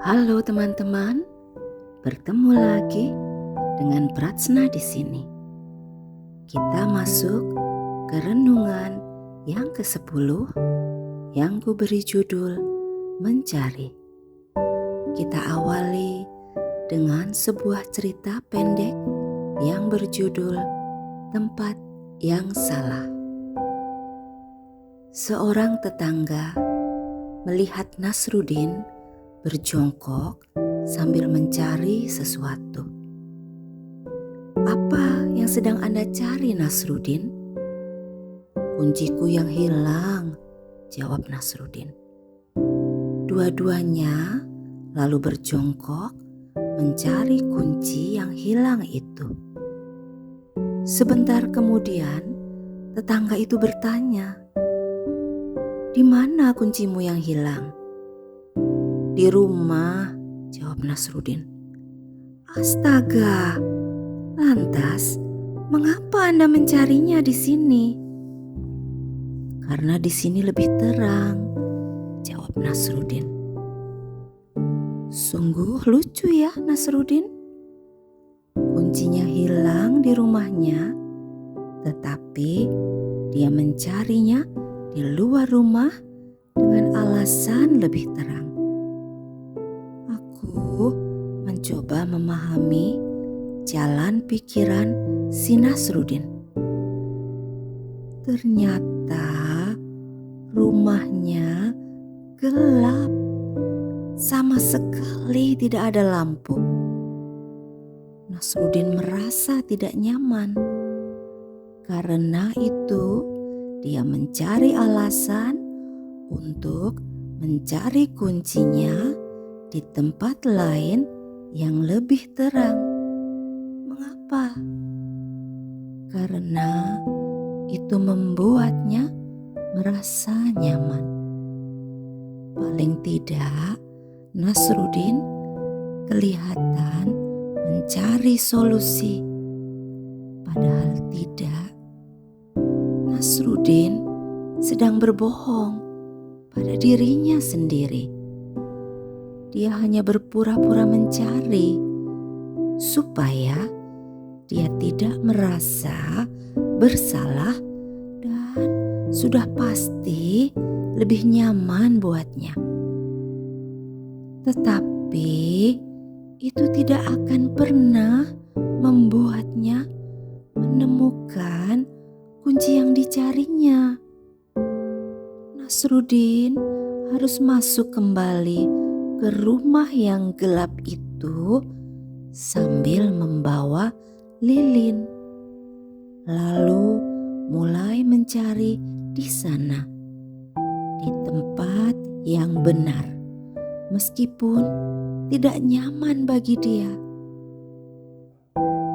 Halo teman-teman, bertemu lagi dengan Pratsna di sini. Kita masuk ke renungan yang ke-10 yang kuberi judul Mencari. Kita awali dengan sebuah cerita pendek yang berjudul Tempat yang Salah. Seorang tetangga melihat Nasrudin berjongkok sambil mencari sesuatu. "Apa yang sedang Anda cari, Nasrudin?" "Kunciku yang hilang," jawab Nasrudin. Dua-duanya lalu berjongkok mencari kunci yang hilang itu. Sebentar kemudian, tetangga itu bertanya, "Di mana kuncimu yang hilang?" "Di rumah," jawab Nasrudin. "Astaga, lantas mengapa Anda mencarinya di sini?" "Karena di sini lebih terang," jawab Nasrudin. Sungguh lucu ya Nasrudin. Kuncinya hilang di rumahnya, tetapi dia mencarinya di luar rumah dengan alasan lebih terang. Aku mencoba memahami jalan pikiran si Nasrudin. Ternyata rumahnya gelap, sama sekali tidak ada lampu. Nasrudin merasa tidak nyaman. Karena itu, dia mencari alasan untuk mencari kuncinya di tempat lain yang lebih terang. Mengapa? Karena itu membuatnya merasa nyaman. Paling tidak, Nasrudin kelihatan mencari solusi. Padahal tidak. Nasrudin sedang berbohong pada dirinya sendiri. Dia hanya berpura-pura mencari supaya dia tidak merasa bersalah dan sudah pasti lebih nyaman buatnya. Tetapi itu tidak akan pernah membuatnya menemukan kunci yang dicarinya. Nasrudin harus masuk kembali ke rumah yang gelap itu sambil membawa lilin. Lalu mulai mencari di sana, di tempat yang benar, meskipun tidak nyaman bagi dia.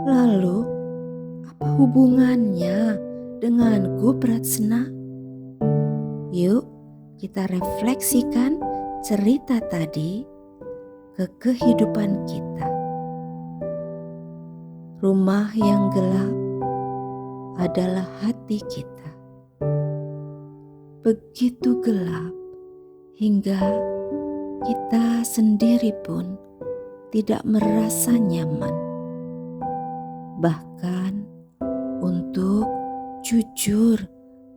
Lalu, apa hubungannya denganku, Pratsna? Yuk kita refleksikan cerita tadi ke kehidupan kita. Rumah yang gelap adalah hati kita. Begitu gelap hingga kita sendiri pun tidak merasa nyaman. Bahkan untuk jujur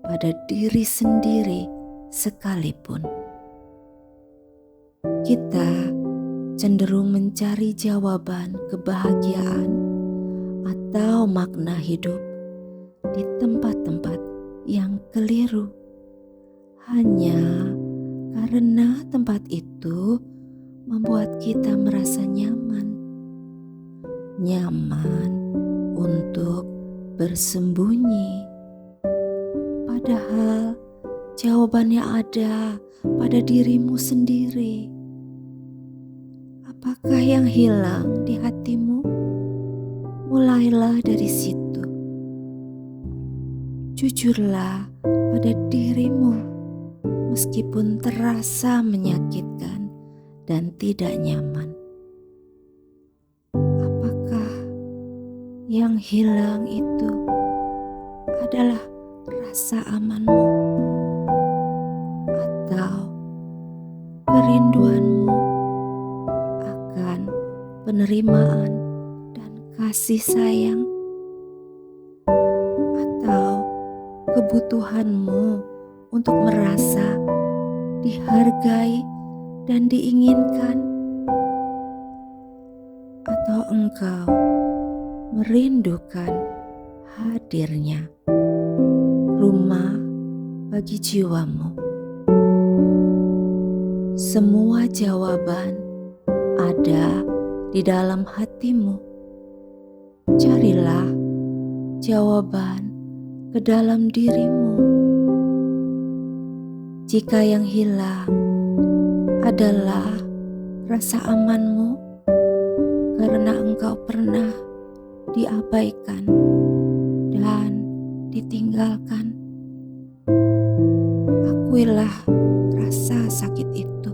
pada diri sendiri sekalipun. Kita cenderung mencari jawaban kebahagiaan atau makna hidup di tempat-tempat yang keliru. Hanya karena tempat itu membuat kita merasa nyaman. Nyaman untuk bersembunyi. Padahal jawabannya ada pada dirimu sendiri. Apakah yang hilang di hatimu? Mulailah dari situ. Jujurlah pada dirimu, meskipun terasa menyakitkan dan tidak nyaman. Apakah yang hilang itu adalah rasa amanmu atau kerinduanmu penerimaan dan kasih sayang, atau kebutuhanmu untuk merasa dihargai dan diinginkan, atau engkau merindukan hadirnya rumah bagi jiwamu. Semua jawaban ada di dalam hatimu. Carilah jawaban ke dalam dirimu. Jika yang hilang adalah rasa amanmu karena engkau pernah diabaikan dan ditinggalkan, akuilah rasa sakit itu.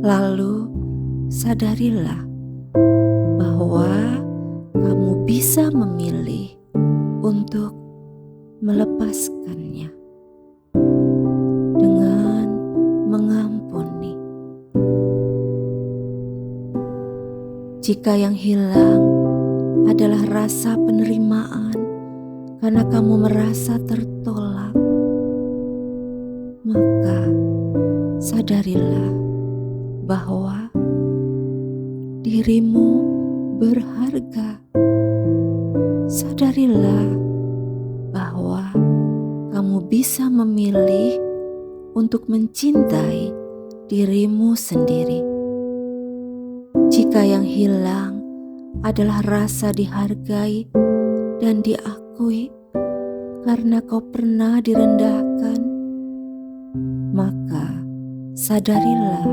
Lalu sadarilah bahwa kamu bisa memilih untuk melepaskannya dengan mengampuni. Jika yang hilang adalah rasa penerimaan karena kamu merasa tertolak, maka sadarilah bahwa dirimu berharga. Sadarilah bahwa kamu bisa memilih untuk mencintai dirimu sendiri. Jika yang hilang adalah rasa dihargai dan diakui karena kau pernah direndahkan, maka sadarilah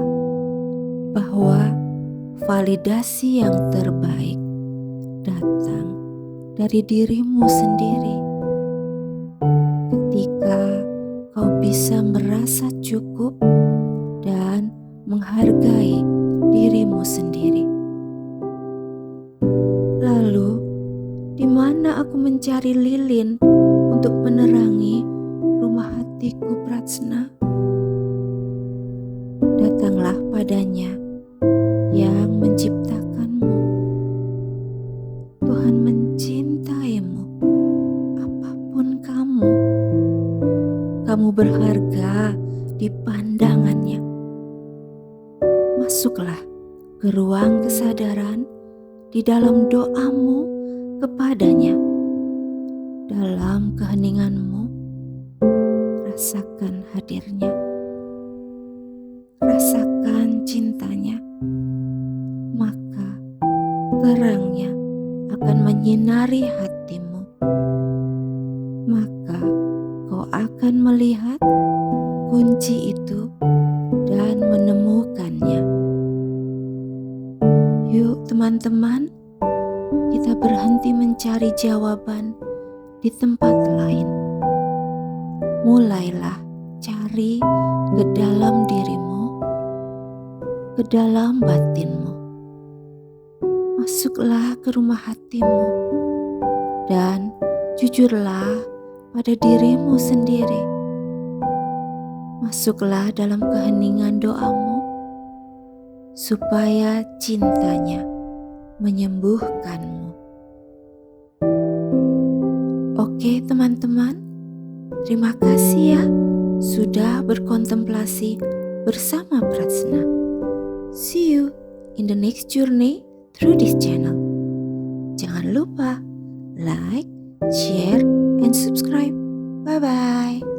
bahwa validasi yang terbaik datang dari dirimu sendiri. Ketika kau bisa merasa cukup dan menghargai dirimu sendiri. Lalu, di mana aku mencari lilin untuk menerangi rumah hatiku, Pratsna? Datanglah padanya yang menciptakanmu. Tuhan mencintaimu apapun kamu. Kamu berharga di pandangannya. Masuklah ke ruang kesadaran di dalam doamu kepadanya. Dalam keheninganmu, rasakan hadirnya. Rasakan cintanya. Maka terangnya akan menyinari hatimu. Maka kau akan melihat kunci itu dan menemukannya. Yuk teman-teman, kita berhenti mencari jawaban di tempat lain. Mulailah cari ke dalam dirimu, ke dalam batinmu. Masuklah ke rumah hatimu dan jujurlah pada dirimu sendiri. Masuklah dalam keheningan doamu supaya cintanya menyembuhkanmu. Oke teman-teman, terima kasih ya sudah berkontemplasi bersama Pratsna. See you in the next journey through this channel. Jangan lupa like, share, and subscribe. Bye-bye.